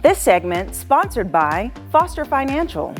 This segment sponsored by Foster Financial.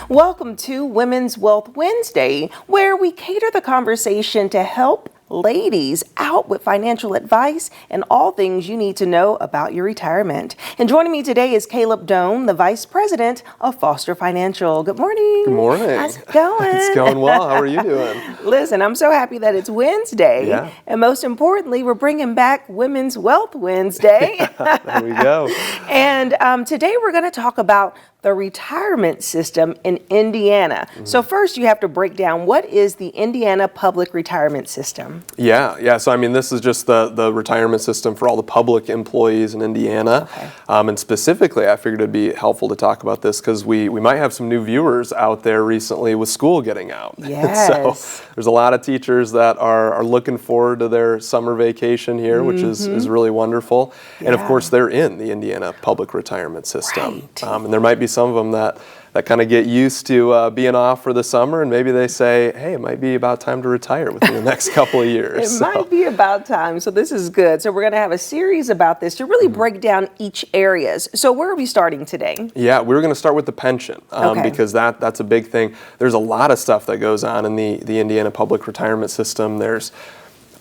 Welcome to Women's Wealth Wednesday, where we cater the conversation to help ladies out with financial advice and all things you need to know about your retirement. And joining me today is Caleb Doan, the Vice President of Foster Financial. Good morning. Good morning. How's it going? It's going well. How are you doing? Listen, I'm so happy that it's Wednesday. Yeah. And most importantly, we're bringing back Women's Wealth Wednesday. There we go. And today we're going to talk about the retirement system in Indiana. So first you have to break down, what is the Indiana Public Retirement System? Yeah. So I mean, this is just the retirement system for all the public employees in Indiana. Okay. And specifically, I figured it'd be helpful to talk about this because we might have some new viewers out there recently with school getting out. Yes. So there's a lot of teachers that are looking forward to their summer vacation here, which is really wonderful. And of course, they're in the Indiana Public Retirement System. Right. And there might be some of them that kind of get used to being off for the summer, and maybe they say, hey, it might be about time to retire within the next couple of years. It might be about time, so this is good. So we're going to have a series about this to really break down each areas. So where are we starting today? Yeah, we're going to start with the pension because that's a big thing. There's a lot of stuff that goes on in the Indiana Public Retirement System. There's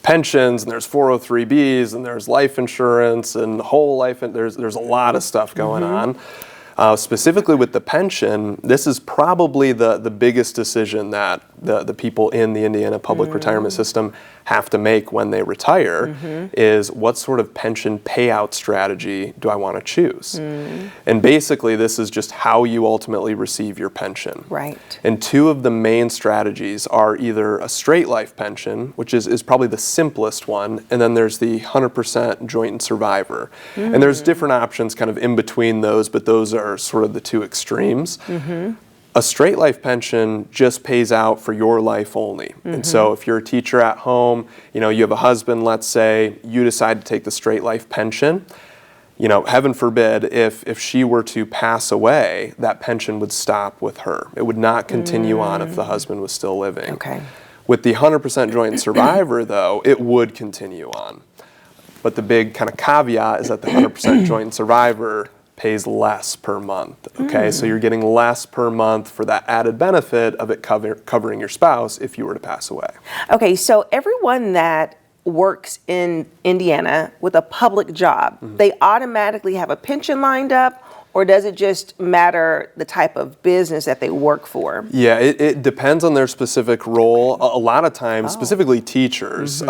pensions, and there's 403Bs, and there's life insurance, and whole life. There's a lot of stuff going on. Specifically with the pension, this is probably the biggest decision that the people in the Indiana Public Retirement System have to make when they retire is what sort of pension payout strategy do I want to choose? And basically this is just how you ultimately receive your pension. Right. And two of the main strategies are either a straight life pension, which is probably the simplest one, and then there's the 100% joint and survivor. And there's different options kind of in between those, but those are sort of the two extremes. A straight life pension just pays out for your life only. And so if you're a teacher at home, you have a husband, let's say, you decide to take the straight life pension, heaven forbid, if she were to pass away, that pension would stop with her. It would not continue on if the husband was still living. Okay. With the 100% joint and survivor, though, it would continue on. But the big kind of caveat is that the 100% joint and survivor pays less per month, okay? So you're getting less per month for that added benefit of it covering your spouse if you were to pass away. Okay, so everyone that works in Indiana with a public job, they automatically have a pension lined up, or does it just matter the type of business that they work for? Yeah, it depends on their specific role. A lot of times, specifically teachers,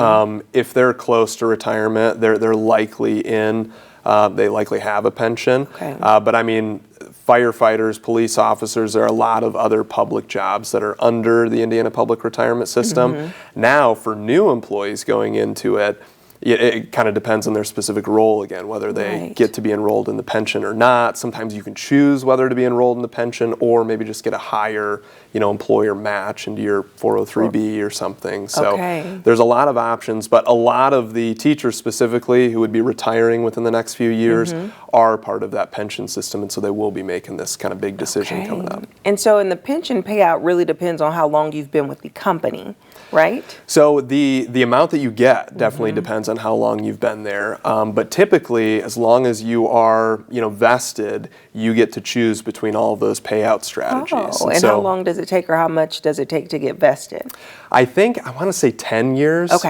if they're close to retirement, they're likely in. They likely have a pension. Okay. But I mean, firefighters, police officers, there are a lot of other public jobs that are under the Indiana Public Retirement System. Now, for new employees going into it, it kind of depends on their specific role again, whether they get to be enrolled in the pension or not. Sometimes you can choose whether to be enrolled in the pension or maybe just get a higher, employer match into your 403B or something. So there's a lot of options, but a lot of the teachers specifically who would be retiring within the next few years are part of that pension system, and so they will be making this kind of big decision coming up. And so in the pension payout really depends on how long you've been with the company, right? So the amount that you get definitely depends on how long you've been there. But typically, as long as you are, vested, you get to choose between all of those payout strategies. And how long does it take, or how much does it take to get vested? I want to say 10 years is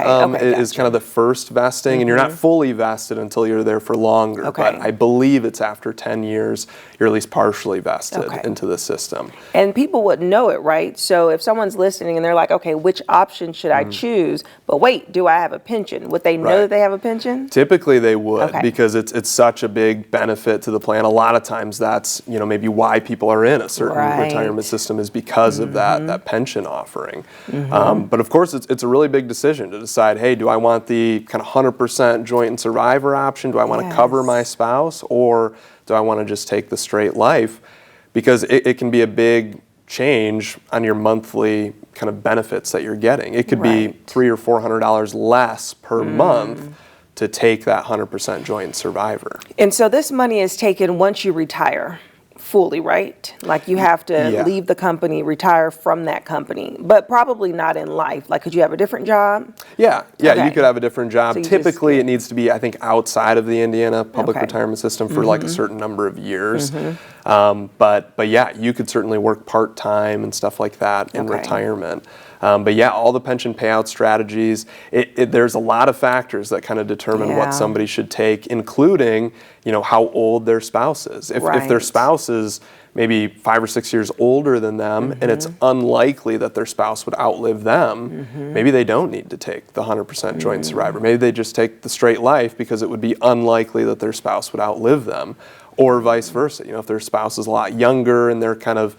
kind of the first vesting, and you're not fully vested until you're there for longer. But I believe it's after 10 years, you're at least partially vested into the system. And people would know it, right? So if someone's listening and they're like, okay, which option should I choose? But wait, do I have a pension? Would they know that they have a pension? Typically they would, because it's such a big benefit to the plan. A lot of times that's, maybe why people are in a certain retirement system is because of that pension offering. But of course, it's a really big decision to decide, hey, do I want the kind of 100% joint and survivor option? Do I want to cover my spouse? Or do I want to just take the straight life? Because it can be a big change on your monthly kind of benefits that you're getting. It could be $300 or $400 less per month to take that 100% joint and survivor. And so this money is taken once you retire fully, right? Like you have to Yeah. leave the company, retire from that company, but probably not in life. Like, could you have a different job? Yeah, Okay. you could have a different job. So you just Typically, get- it needs to be, I think, outside of the Indiana public Okay. retirement system for like a certain number of years. But yeah, you could certainly work part-time and stuff like that in Okay. retirement. But yeah, all the pension payout strategies, there's a lot of factors that kind of determine Yeah. what somebody should take, including, how old their spouse is. If their Right. spouse is maybe 5 or 6 years older than them, and it's unlikely that their spouse would outlive them, maybe they don't need to take the 100% joint survivor. Maybe they just take the straight life because it would be unlikely that their spouse would outlive them, or vice versa. If their spouse is a lot younger and they're kind of,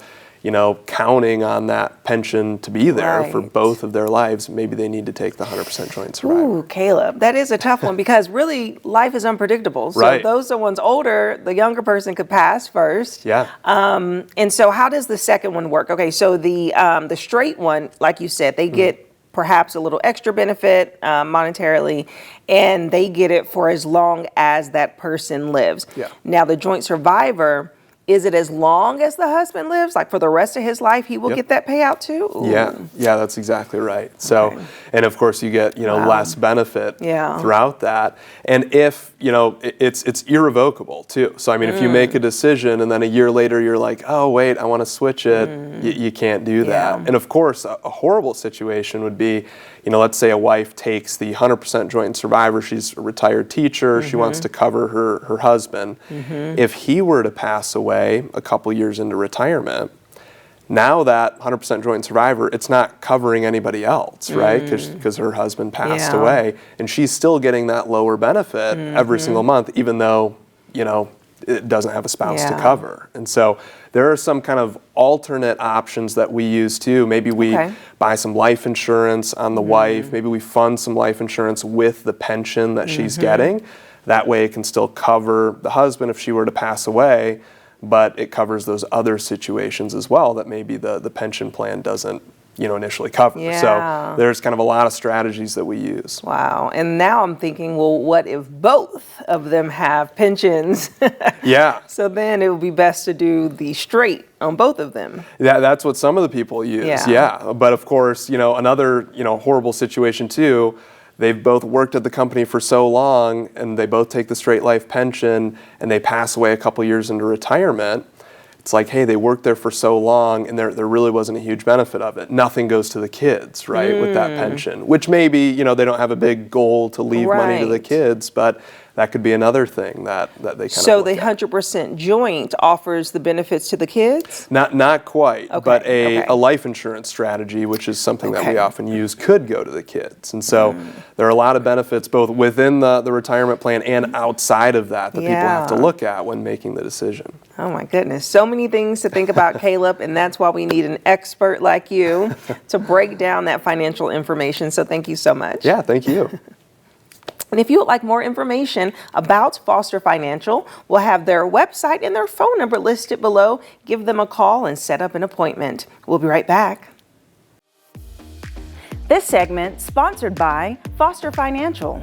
counting on that pension to be there for Right. both of their lives, maybe they need to take the 100% joint survivor. Ooh, Caleb, that is a tough one because really life is unpredictable. So Right. those are ones older, the younger person could pass first. Yeah. And so how does the second one work? Okay, so the straight one, like you said, they get perhaps a little extra benefit monetarily, and they get it for as long as that person lives. Yeah. Now the joint survivor, is it as long as the husband lives? Like for the rest of his life, he will Yep. get that payout too? Ooh. Yeah, that's exactly right. So, Okay. and of course you get, less benefit Yeah. throughout that. And if, it's irrevocable too. So, I mean, if you make a decision and then a year later you're like, oh, wait, I want to switch it, you can't do that. Yeah. And of course, a horrible situation would be, let's say a wife takes the 100% joint survivor, she's a retired teacher, she wants to cover her husband. If he were to pass away a couple years into retirement, now that 100% joint survivor, it's not covering anybody else, right? Because her husband passed Yeah. away, and she's still getting that lower benefit every single month, even though, it doesn't have a spouse to Yeah. cover. And so there are some kind of alternate options that we use too. Maybe we Okay. buy some life insurance on the wife. Maybe we fund some life insurance with the pension that she's getting. That way it can still cover the husband if she were to pass away, but it covers those other situations as well that maybe the pension plan doesn't, initially cover. Yeah. So there's kind of a lot of strategies that we use. Wow. And now I'm thinking, well, what if both of them have pensions? Yeah. So then it would be best to do the straight on both of them. That's what some of the people use. Yeah. But of course, another, horrible situation too, they've both worked at the company for so long and they both take the straight life pension and they pass away a couple years into retirement. It's like, hey, they worked there for so long and there really wasn't a huge benefit of it. Nothing goes to the kids, right, with that pension, which maybe, they don't have a big goal to leave money to the Right. kids, but that could be another thing that they kind So of the look at. 100% joint offers the benefits to the kids? Not quite, Okay, but okay. a life insurance strategy, which is something that we Okay. often use, could go to the kids. And so there are a lot of benefits both within the retirement plan and outside of that people have to Yeah. look at when making the decision. Oh my goodness. So many things to think about, Caleb, and that's why we need an expert like you to break down that financial information. So thank you so much. Yeah, thank you. And if you would like more information about Foster Financial, we'll have their website and their phone number listed below. Give them a call and set up an appointment. We'll be right back. This segment sponsored by Foster Financial.